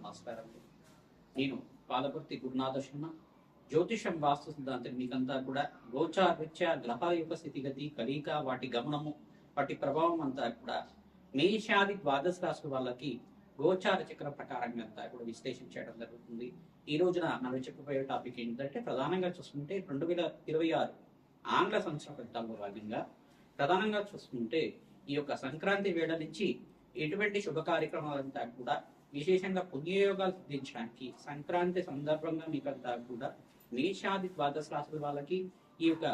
నమస్కారం. నేను పాలకుర్తి గురునాథ శర్మ. జ్యోతిషం వాస్తు సిద్ధాంతం మీకంతా కూడా గోచారరీత్యా గ్రహాల యొక్క స్థితిగతి కలయిక వాటి గమనము వాటి ప్రభావం అంతా కూడా మేషాది ద్వాదశ రాశుల వాళ్ళకి గోచార చక్రం ప్రకారంగా అంతా కూడా విశ్లేషించడం జరుగుతుంది. ఈ రోజున మనం చెప్పబోయే టాపిక్ ఏంటంటే ప్రధానంగా చూసుకుంటే 2026 ఆంగ్ల సంవత్సర ఫలితాల్లో భాగంగా ప్రధానంగా చూసుకుంటే ఈ యొక్క సంక్రాంతి వేళ నుంచి ఎటువంటి శుభ కార్యక్రమాలంతా కూడా విశేషంగా పుణ్యయోగాలు సిద్ధించడానికి సంక్రాంతి సందర్భంగా మీకంతా కూడా మేషాది ద్వాదశ రాశుల వాళ్ళకి ఈ యొక్క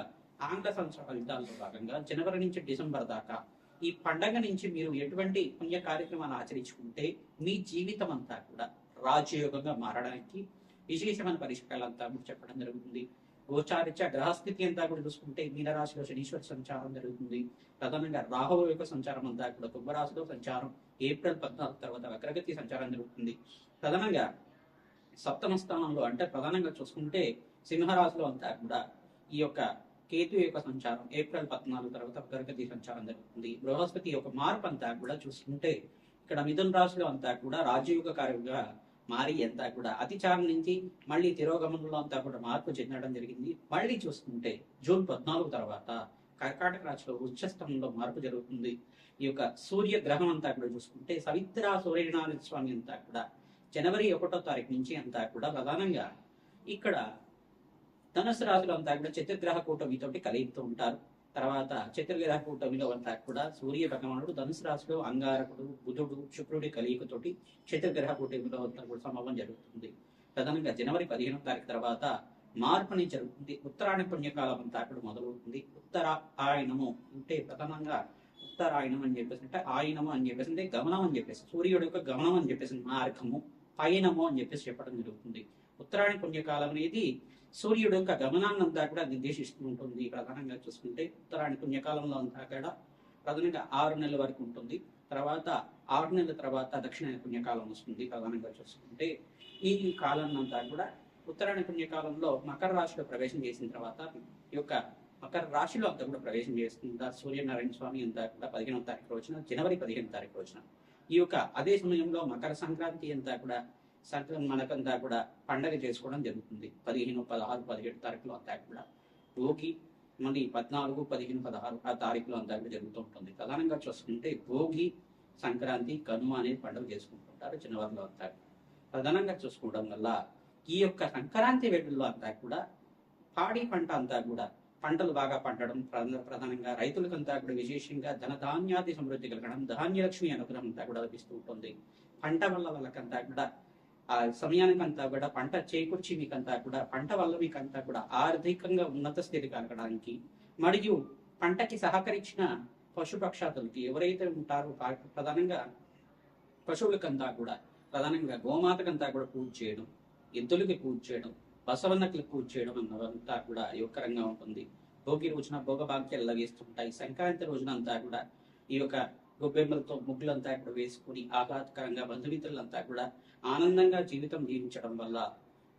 ఆంగ్ల సంవత్సర ఫలితాల్లో భాగంగా జనవరి నుంచి డిసెంబర్ దాకా ఈ పండగ నుంచి మీరు ఎటువంటి పుణ్య కార్యక్రమాలు ఆచరించుకుంటే మీ జీవితం అంతా కూడా రాజయోగంగా మారడానికి విశేషమైన పరిష్కారాలంతా కూడా చెప్పడం జరుగుతుంది. గోచారిత్య గ్రహస్థితి అంతా కూడా చూసుకుంటే మీనరాశిలో శనీశ్వర సంచారం జరుగుతుంది. ప్రధానంగా రాహువు యొక్క సంచారం అంతా కూడా కుంభరాశిలో సంచారం ఏప్రిల్ 14 తర్వాత వక్రగతి సంచారం జరుగుతుంది. ప్రధానంగా సప్తమ స్థానంలో అంటే ప్రధానంగా చూసుకుంటే సింహరాశిలో అంతా కూడా ఈ యొక్క కేతు యొక్క సంచారం ఏప్రిల్ 14 తర్వాత వక్రగతి సంచారం జరుగుతుంది. బృహస్పతి యొక్క మార్పు అంతా కూడా చూసుకుంటే ఇక్కడ మిథున రాశిలో అంతా కూడా రాజయోగ కార్యంగా మారి అంతా కూడా అతిచారం నుంచి మళ్ళీ తిరోగమనంలో అంతా కూడా మార్పు చెందడం జరిగింది. మళ్ళీ చూసుకుంటే జూన్ 14 తర్వాత కర్కాటక రాశిలో ఉచ్చస్థంలో మార్పు జరుగుతుంది. ఈ యొక్క సూర్య గ్రహం అంతా కూడా చూసుకుంటే సవిత్ర సూర్యనారాయణ స్వామి అంతా కూడా జనవరి 1వ తారీఖు నుంచి అంతా కూడా ప్రధానంగా ఇక్కడ ధనుసు రాశిలో అంతా కూడా చతుర్గ్రహ కూటమితోటి కలుగుతూ ఉంటారు. తర్వాత చతుర్గ్రహ కూటమిలో అంతా కూడా సూర్య భగవానుడు ధనుసు రాశిలో అంగారకుడు బుధుడు శుక్రుడి కలియుకతోటి చతుర్గ్రహ కూటమిలో అంతా కూడా సమవం జరుగుతుంది. ప్రధానంగా జనవరి 15వ తారీఖు తర్వాత మార్పు అనేది జరుగుతుంది. ఉత్తరాయణ పుణ్యకాలం అంతా కూడా మొదలవుతుంది. ఉత్తరాయణము అంటే ప్రధానంగా ఉత్తరాయణం అని చెప్పేసి అంటే ఆయనము అని చెప్పేసి అంటే గమనం అని చెప్పేసి సూర్యుడు యొక్క గమనం అని చెప్పేసి మార్గము పయనము అని చెప్పేసి చెప్పడం జరుగుతుంది. ఉత్తరాయణ పుణ్యకాలం అనేది సూర్యుడు యొక్క గమనాన్ని అంతా కూడా నిర్దేశిస్తూ ఉంటుంది. ప్రధానంగా చూసుకుంటే ఉత్తరాయణ పుణ్యకాలంలో అంతా కూడా ప్రధానంగా 6 నెలల వరకు ఉంటుంది. తర్వాత 6 నెలల తర్వాత దక్షిణాయన పుణ్యకాలం వస్తుంది. ప్రధానంగా చూసుకుంటే ఈ కాలం అంతా కూడా ఉత్తరాయణ పుణ్యకాలంలో మకర రాశిలో ప్రవేశం చేసిన తర్వాత ఈ యొక్క మకర రాశిలో అంతా కూడా ప్రవేశం చేస్తుంటారు సూర్యనారాయణ స్వామి అంతా కూడా 15వ తారీఖు రోజున జనవరి 15వ తారీఖు రోజున ఈ యొక్క అదే సమయంలో మకర సంక్రాంతి అంతా కూడా మనకంతా కూడా పండగ చేసుకోవడం జరుగుతుంది. 15, 16, 17 తారీఖులో అంతా కూడా భోగి మళ్ళీ 14, 15, 16 ఆ తారీఖులో అంతా కూడా జరుగుతూ ఉంటుంది. ప్రధానంగా చూసుకుంటే భోగి సంక్రాంతి కనుమ అనేది పండుగ చేసుకుంటుంటారు జనవరిలో అంతా. ప్రధానంగా చూసుకోవడం వల్ల ఈ యొక్క సంక్రాంతి వేడుల్లో అంతా కూడా పాడి పంట అంతా కూడా పంటలు బాగా పండడం ప్రధానంగా రైతులకంతా కూడా విశేషంగా ధనధాన్యాది సమృద్ధి కలగడం ధాన్యలక్ష్మి అనుగ్రహం అంతా కూడా లభిస్తూ ఉంటుంది. పంట వల్ల వాళ్ళకంతా కూడా ఆ సమయానికంతా కూడా పంట చేకూర్చి మీకంతా కూడా పంట వల్ల మీకంతా కూడా ఆర్థికంగా ఉన్నత స్థితి కలగడానికి మరియు పంటకి సహకరించిన పశుపక్షాదులకి ఎవరైతే ఉంటారో ప్రధానంగా పశువులకంతా కూడా ప్రధానంగా గోమాతకంతా కూడా పూజ చేయడం, ఎద్దులకి పూజ చేయడం, బసవన్నకి పూజ చేయడం అన్నదంతా కూడా యోగకరంగా ఉంటుంది. భోగి రోజున భోగభాగ్యాలు లభిస్తుంటాయి. సంక్రాంతి రోజున అంతా కూడా ఈ యొక్క గొబ్బెమ్మలతో ముగ్గులంతా కూడా వేసుకుని ఆహ్లాదకరంగా బంధుమిత్రులంతా కూడా ఆనందంగా జీవితం జీవించడం వల్ల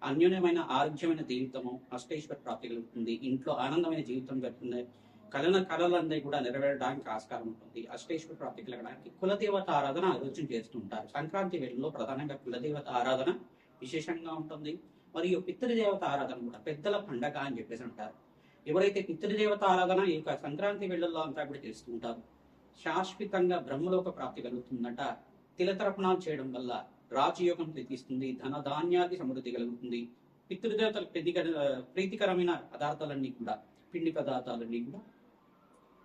అన్యోన్యమైన ఆరోగ్యమైన జీవితము అష్టైశ్వర ప్రాప్తి కలుగుతుంది. ఇంట్లో ఆనందమైన జీవితం జరుగుతుంది. కళలందరూ కూడా నెరవేరడానికి ఆస్కారం ఉంటుంది. అష్టైశ్వర ప్రాప్తి కలగడానికి కులదేవత ఆరాధన ఆలోచన చేస్తుంటారు. సంక్రాంతి వేళలో ప్రధానంగా కులదేవత ఆరాధన విశేషంగా ఉంటుంది. మరియు పితృదేవత ఆరాధన కూడా పెద్దల పండగ అని చెప్పేసి అంటారు. ఎవరైతే పితృదేవత ఆరాధన ఈ యొక్క సంక్రాంతి వేళల్లో అంతా కూడా చేస్తూ ఉంటారు శాశ్వతంగా బ్రహ్మలోక ప్రాప్తి కలుగుతుందట. తిలతర్పణాలు చేయడం వల్ల రాజయోగం ప్రీతిస్తుంది, ధన ధాన్యాది సమృద్ధి కలుగుతుంది. పితృదేవతలకు ప్రీతికరమైన పదార్థాలన్నీ కూడా పిండి పదార్థాలన్నీ కూడా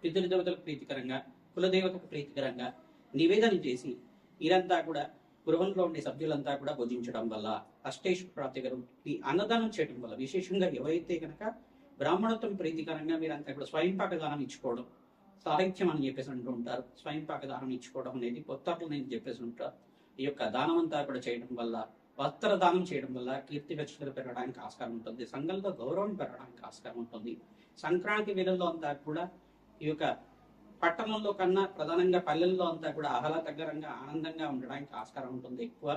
పితృదేవతలకు ప్రీతికరంగా కులదేవతకు ప్రీతికరంగా నివేదన చేసి ఇదంతా కూడా గృహంలో ఉండే సభ్యులంతా కూడా భోజించడం వల్ల అష్టైశ్వర ప్రాప్తి కలుగుతుంది. అన్నదానం చేయడం వల్ల విశేషంగా ఎవరైతే కనుక బ్రాహ్మణత్వం ప్రీతికరంగా మీరంతా కూడా స్వయంపాక దానం ఇచ్చుకోవడం సాహిత్యం అని చెప్పేసి అంటూ ఉంటారు. స్వయంపాక దానం ఇచ్చుకోవడం అనేది కొత్తట్లు నేను చెప్పేసి ఉంటారు. ఈ యొక్క దానం అంతా కూడా చేయడం వల్ల వస్త్ర దానం చేయడం వల్ల కీర్తి ప్రతిష్టలు పెరగడానికి ఆస్కారం ఉంటుంది. సంఘంలో గౌరవం పెరగడానికి ఆస్కారం ఉంటుంది. సంక్రాంతి వేళల్లో అంతా కూడా ఈ యొక్క పట్టణంలో కన్నా ప్రధానంగా పల్లెల్లో అంతా కూడా ఆహ్లాదకరంగా ఆనందంగా ఉండడానికి ఆస్కారం ఉంటుంది ఎక్కువ.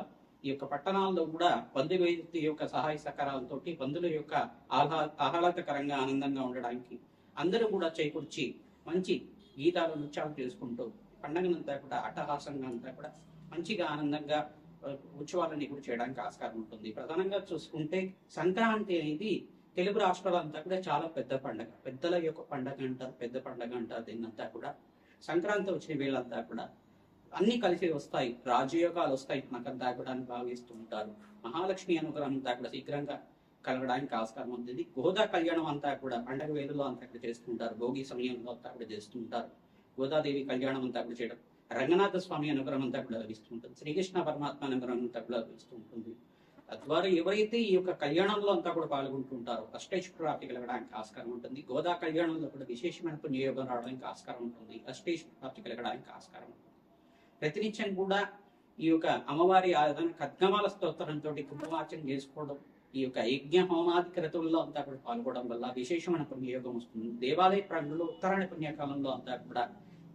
ఈ యొక్క పట్టణాల్లో కూడా బంధువుల యొక్క సహాయ సహకారాలతో బంధువుల యొక్క ఆహ్లాదకరంగా ఆనందంగా ఉండడానికి అందరూ కూడా చేకూర్చి మంచి గీతాలు నృత్యాలు చేసుకుంటూ పండగనంతా కూడా అట్టహాసంగా అంతా కూడా మంచిగా ఆనందంగా ఉత్సవాలన్నీ కూడా చేయడానికి ఆస్కారం ఉంటుంది. ప్రధానంగా చూసుకుంటే సంక్రాంతి అనేది తెలుగు రాష్ట్రాలంతా కూడా చాలా పెద్ద పండగ, పెద్దల యొక్క పండగ అంటారు, పెద్ద పండగ అంటారు. దీన్నంతా కూడా సంక్రాంతి వచ్చిన వీళ్ళంతా కూడా అన్ని కలిసి వస్తాయి, రాజయోగాలు వస్తాయి మనకంతా కూడా అని భావిస్తూ ఉంటారు. మహాలక్ష్మి అనుగ్రహం అంతా కూడా శీఘ్రంగా కలగడానికి ఆస్కారం ఉంటుంది. గోదా కళ్యాణం అంతా కూడా పండగ వేలులో అంతా కూడా చేస్తుంటారు, భోగి సమయంలో అంతా కూడా చేస్తుంటారు. గోదాదేవి కళ్యాణం అంతా కూడా చేయడం, రంగనాథ స్వామి అనుగ్రహం అంతా కూడా లభిస్తుంటుంది, శ్రీకృష్ణ పరమాత్మ అనుగ్రహం అంతా కూడా లభిస్తూ ఉంటుంది. తద్వారా ఎవరైతే ఈ యొక్క కళ్యాణంలో అంతా కూడా పాల్గొంటుంటారో అష్టైశ్వర్య ప్రాప్తి కలగడానికి ఆస్కారం ఉంటుంది. గోదా కళ్యాణంలో కూడా విశేషమైన పుణ్యయోగం రావడానికి ఆస్కారం ఉంటుంది, అష్టైశ్వర్య ప్రాప్తి కలగడానికి ఆస్కారం ఉంటుంది. ప్రతినిత్యం కూడా ఈ యొక్క అమ్మవారి ఆరాధన ఖడ్గమాల స్తోత్రంతో కుంకుమార్చన చేసుకోవడం, ఈ యొక్క యజ్ఞ హోమాది క్రతువుల్లో అంతా కూడా పాల్గొనడం వల్ల విశేషమైన పుణ్యయోగం వస్తుంది. దేవాలయ ప్రాంగణంలో ఉత్తరాయణ పుణ్యకాలంలో అంతా కూడా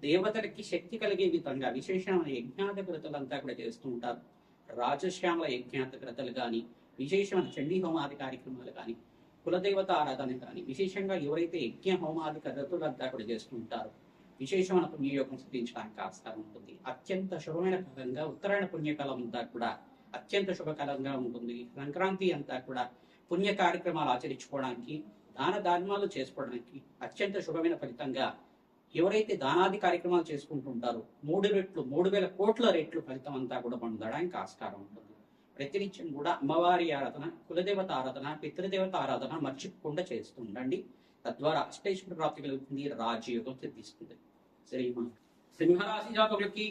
దేవతలకి శక్తి కలిగే విధంగా విశేషమైన యజ్ఞాత క్రతులు అంతా కూడా చేస్తూ ఉంటారు. రాజశ్యామల యజ్ఞాత క్రతులు కానీ, విశేషమైన చండీ హోమాది కార్యక్రమాలు కానీ, కులదేవత ఆరాధన కానీ, విశేషంగా ఎవరైతే యజ్ఞ హోమాది క్రతులు అంతా కూడా చేస్తూ ఉంటారో విశేషమైన పుణ్యయోగం సిద్ధించడానికి ఆస్కారం ఉంటుంది. అత్యంత శుభమైన కాలంగా ఉత్తరాయణ పుణ్యకాలం అంతా కూడా అత్యంత శుభకాలంగా ఉంటుంది. సంక్రాంతి అంతా కూడా పుణ్య కార్యక్రమాలు ఆచరించుకోవడానికి, దాన ధర్మాలు చేసుకోవడానికి అత్యంత శుభమైన ఫలితంగా ఎవరైతే దానాది కార్యక్రమాలు చేసుకుంటుంటారో 3,000 కోట్ల రెట్లు ఫలితం అంతా కూడా పొందడానికి ఆస్కారం ఉంటుంది. ప్రతినిత్యం కూడా అమ్మవారి ఆరాధన, కులదేవత ఆరాధన, పితృదేవత ఆరాధన మర్చిపోకుండా చేస్తూ ఉండండి. తద్వారా అష్టైశ్వర్య ప్రాప్తి కలుగుతుంది, రాజయోగం సిద్ధిస్తుంది. సింహరాశి జాతకులకి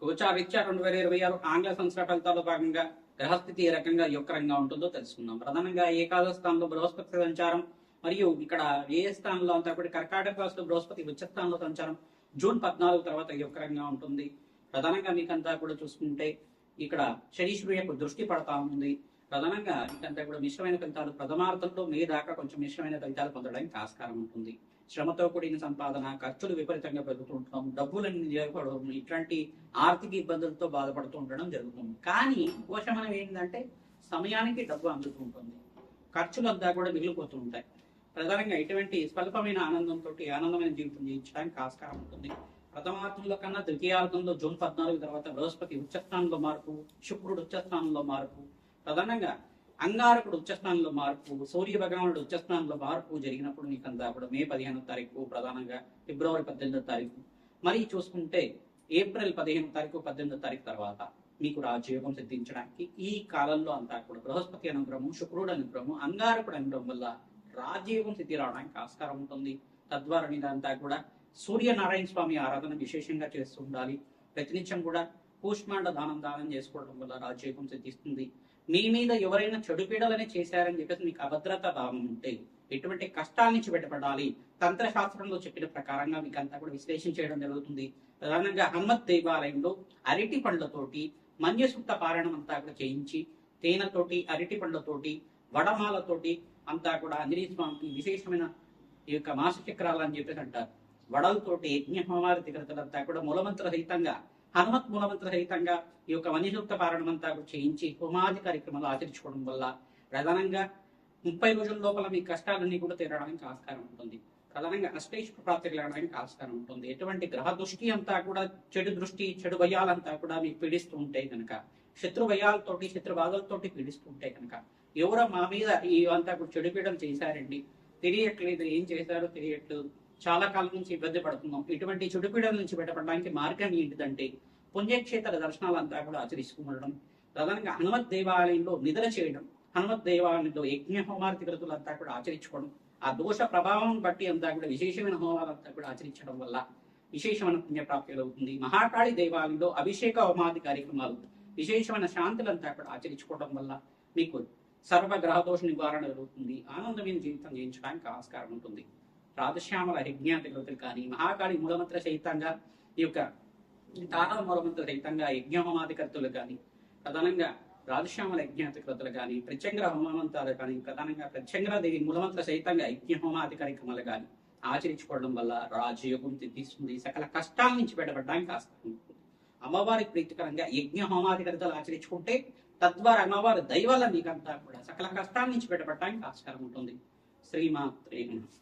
గోచారీత్యా 2026 ఆంగ్ల సంవత్సర ఫలితాల్లో భాగంగా గ్రహస్థితి ఏ రకంగా యొక్కరంగా ఉంటుందో తెలుసుకుందాం. ప్రధానంగా ఏకాదశ స్థానంలో బృహస్పతి సంచారం, మరియు ఇక్కడ ఏ స్థానంలో అంతా కూడా కర్కాటక రాశిలో బృహస్పతి ఉచ్చ స్థానంలో సంచారం జూన్ 14 తర్వాత యొక్కరంగా ఉంటుంది. ప్రధానంగా మీకంతా కూడా చూసుకుంటే ఇక్కడ శనీశ్వరుడు యొక్క దృష్టి పడతా ఉంది. ప్రధానంగా మీకంతా కూడా మిశ్రమైన ఫలితాలు, ప్రథమార్థంలో మే దాకా కొంచెం మిశ్రమైన ఫలితాలు పొందడానికి ఆస్కారం ఉంటుంది. శ్రమతో కూడిన సంపాదన, ఖర్చులు విపరీతంగా పెరుగుతుండడం, డబ్బులని జరగడం, ఇట్లాంటి ఆర్థిక ఇబ్బందులతో బాధపడుతూ ఉండడం జరుగుతుంది. కానీ ఉపశమనం ఏంటంటే సమయానికి డబ్బు అందుతూ ఉంటుంది, ఖర్చులు అంతా కూడా మిగిలిపోతూ ఉంటాయి. ప్రధానంగా ఇటువంటి స్వల్పమైన ఆనందంతో ఆనందమైన జీవితం జీవించడానికి ఆస్కారం ఉంటుంది. ప్రథమార్థంలో కన్నా ద్వితీయార్థంలో జూన్ 14 తర్వాత బృహస్పతి ఉచ్చస్థానంలో మార్పు, శుక్రుడు ఉచ్చస్థానంలో మార్పు, ప్రధానంగా అంగారకుడు ఉచ్చస్థానంలో మార్పు, సూర్య భగవానుడు ఉచ్చస్థానంలో మార్పు జరిగినప్పుడు మీకంతా కూడా మే 15వ తారీఖు, ప్రధానంగా ఫిబ్రవరి 18వ తారీఖు, మరి చూసుకుంటే ఏప్రిల్ 15వ తారీఖు, 18వ తారీఖు తర్వాత మీకు రాజయోగం సిద్ధించడానికి ఈ కాలంలో అంతా కూడా బృహస్పతి అనుగ్రహము, శుక్రుడు అనుగ్రహము, అంగారకుడు అనుగ్రహం వల్ల రాజయోగం సిద్ధి రావడానికి ఆస్కారం ఉంటుంది. తద్వారా ఇదంతా కూడా సూర్యనారాయణ స్వామి ఆరాధన విశేషంగా చేస్తూ ఉండాలి. ప్రతినిత్యం కూడా కూష్మాండ దానం చేసుకోవడం వల్ల రాజయోగం సిద్ధిస్తుంది. మీ మీద ఎవరైనా చెడు పీడలనే చేశారని చెప్పేసి మీకు అభద్రతా భావం ఉంటే ఎటువంటి కష్టాల నుంచి బయటపడాలి, తంత్రశాస్త్రంలో చెప్పిన ప్రకారంగా మీకు అంతా కూడా విశ్లేషణ చేయడం జరుగుతుంది. ప్రధానంగా హనుమత్ దేవాలయంలో అరటి పండ్లతోటి మన్యసూక్త పారాయణం అంతా కూడా చేయించి, తేనెతోటి, అరటి పండ్లతోటి, వడమాలతోటి అంతా కూడా ఆంజనేయ స్వామికి విశేషమైన ఈ యొక్క మాస చక్రాలు అని చెప్పేసి అంటారు. వడలతోటి యజ్ఞ హోమాది తికృతలంతా కూడా మూలమంత్ర సహితంగా, హనుమత్ మూలమంత్ర సహితంగా ఈ యొక్క మణిసూక్త పారాయణం అంతా కూడా చేయించి హోమాది కార్యక్రమాలు ఆచరించుకోవడం వల్ల ప్రధానంగా 30 రోజుల లోపల మీ కష్టాలన్నీ కూడా తీరడానికి ఆస్కారం ఉంటుంది. ప్రధానంగా అష్టైశ్వర్య ప్రాప్తి కలగడానికి ఆస్కారం ఉంటుంది. ఎటువంటి గ్రహ దృష్టి అంతా కూడా చెడు దృష్టి, చెడు భయాలంతా కూడా మీకు పీడిస్తూ ఉంటాయి కనుక, శత్రు భయాలతోటి, శత్రు బాధలతోటి పీడిస్తూ ఉంటాయి కనుక, ఎవరో మా మీద ఇవంతా కూడా చెడు పీడలు చేశారండి, తెలియట్లేదు, ఏం చేశారో తెలియట్లేదు, చాలా కాలం నుంచి ఇబ్బంది పడుతున్నాం, ఇటువంటి చెడు పీడల నుంచి బయటపడడానికి మార్గం ఏంటిదంటే పుణ్యక్షేత్ర దర్శనాలు అంతా కూడా ఆచరిస్తుండడం, ప్రధానంగా హనుమత్ దేవాలయంలో నిద్ర చేయడం, హనుమత్ దేవాలయంలో యజ్ఞ హోమార్తి వ్రతులు అంతా కూడా ఆచరించుకోవడం, ఆ దోష ప్రభావం బట్టి అంతా కూడా విశేషమైన హోమాలంతా కూడా ఆచరించడం వల్ల విశేషమైన పుణ్యప్రాప్తి కలుగుతుంది. మహాకాళి దేవాలయంలో అభిషేక హోమాది కార్యక్రమాలు, విశేషమైన శాంతులంతా కూడా ఆచరించుకోవడం వల్ల మీకు సర్వ గ్రహదోష నివారణ జరుగుతుంది, ఆనందమైన జీవితం జీవించడానికి ఆస్కారం ఉంటుంది. రాధశ్యామల యజ్ఞాతి వ్రతులు కానీ, మహాకాళి మూలమంత్ర సహితంగా ఈ యొక్క తారల మూలమంత్ర సహితంగా యజ్ఞ హోమాది కర్తలు కానీ, ప్రధానంగా రాధశ్యామల యజ్ఞాతి కృతులు కానీ, ప్రత్యంగ్ర హోమమంత్రాలు కానీ, ప్రధానంగా ప్రత్యంగ్రదేవి మూలమంత్ర సహితంగా యజ్ఞ హోమాది కార్యక్రమాలు కానీ ఆచరించుకోవడం వల్ల రాజయోగం సిద్ధిస్తుంది, సకల కష్టాల నుంచి బయటపడడానికి ఆస్కారం ఉంటుంది. అమ్మవారికి ప్రీతికరంగా యజ్ఞ హోమాది కర్తలు ఆచరించుకుంటే తద్వారా అమ్మవారి దైవాల మీకంతా కూడా సకల కష్టాల నుంచి బయటపడడానికి ఆస్కారం ఉంటుంది. శ్రీమాత్రే నమః.